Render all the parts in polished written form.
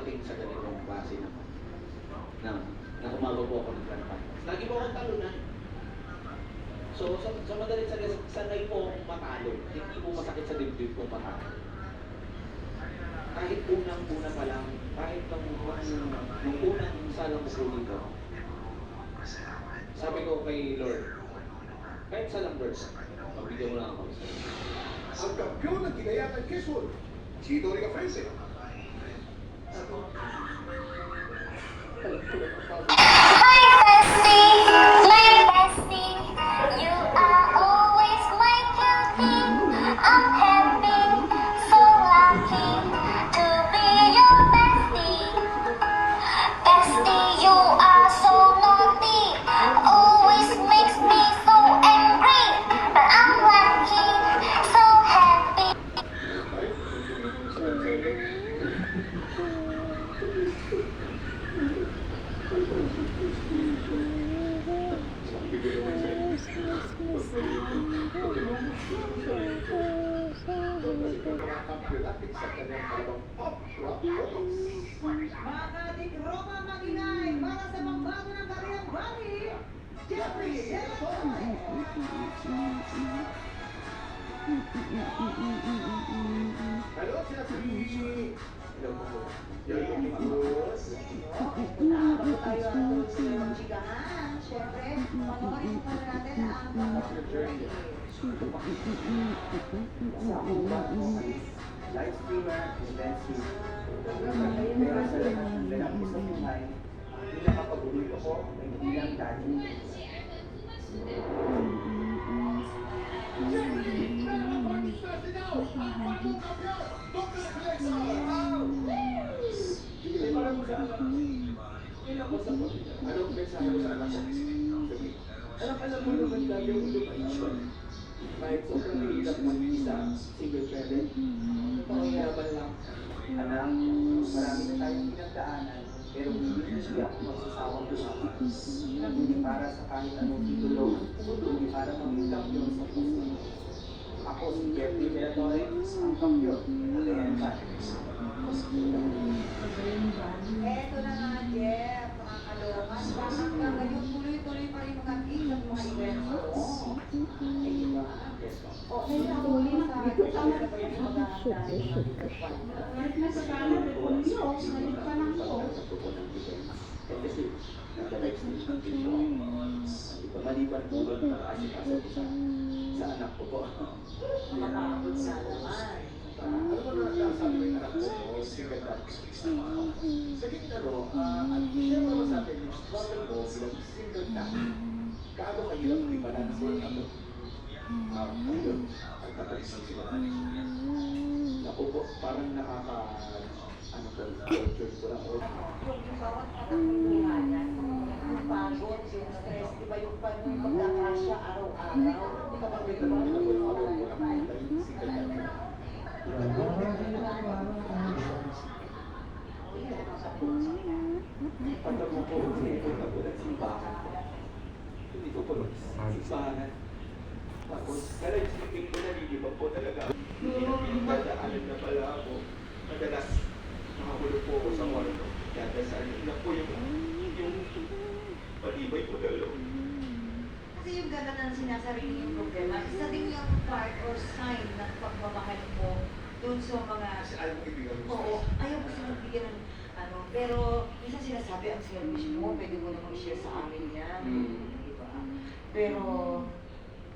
dumating sa ganitong klase naman na umagaw po ako ng ganapan. Lagi po akong talunan. So, sa madalit sanay po akong matalo. Hindi po masakit sa dibdib kung matalo. Kahit unang-una pa lang, kahit nung unang salang ko dito, sabi ko kay Lord, kahit salang verse, magbigyan mo lang ako. Ang kampiyon ng Ginayangan Quezon, Chito Rica Frense. Mga katikropa mag-inay para sa pagbago ng kanilang bali, Jeffrey Delatorre! Hello, sila si... Hello po. Hello po. Bago tayo ang chikahan, syempre, panoorin po natin ang live streamer, influencer. Kaya sa lahat ng gusto ko ay hindi nakapag-ulit ako, hindi lang dahil. Anong mensahe mo sa anak ko? Alam mo naman lagi ang lumayan. Kahit sobrang hirap mag-isa, single parent, pangyayaman lang. Anak, marami na tayong pinagdaanan, pero hindi ako magsasawang lumaban. Hindi para sa kahit anong titulo, hindi para maging kampiyon sa puso. Ako si Jeffrey Delatorre, ang kampiyon ng Ginayangan. Eto na nga, Jeff, mga kalungan. Hanggang ngayon, tuloy-tuloy pa rin mga at mga evento. Eh, di ba? O, may nakuli sa kasama na pa yung mga dahil ng Kasi nagka-live stream dito. Di ba maliban po doon para asikaso ko sa anak ko po. makakapagod sa naman. Ano ba nakasabi ng anak ko? Single dad. Sa gitna no, at share mo naman sa akin yung struggle mo bilang single dad. Kaano kahirap i-balance ang ayun, at nakalisang sila. Naku po, parang ano po, torture ko lang. Yung bawat anak ng buhayan, yung pagod, yung stress, di ba yung pagkakasya araw-araw? Di ba Ito ba ito po yung ako ko nakita yung single dad. Pagka mo po, sinipunta po ng simbahan ko. Hindi ko po simbahan. Tapos, kaya isipin ko, nalilibang po talaga. Pinagdadaanan na pala ako. Madalas, nakahulog po ako sa kwarto. Kaya dasal na po yung palibay ko dalaw. Kasi yung gano'n ang sinasarili yung problema, isa din yung part or sign ng pagmamahal mo dun sa mga... Kasi ayaw mo ibigay mo Oo, ayaw ko silang bigyan ng ano, pero minsan sinasabi ang selfish mo, pwede mo namang i-share sa amin yan, di ba? Pero,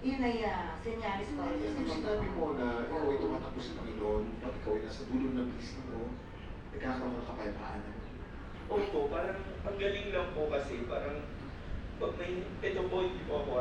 yun ay senyaris pa rin sa Yung sinabi mo na ikaw ay tumatakbo sa Panginoon, at ikaw ay nasa dulo ng Kristo mo, nagkakaroon ng kapayapaan. Opo, parang ang galing lang po kasi parang pag may ito po, hindi po ako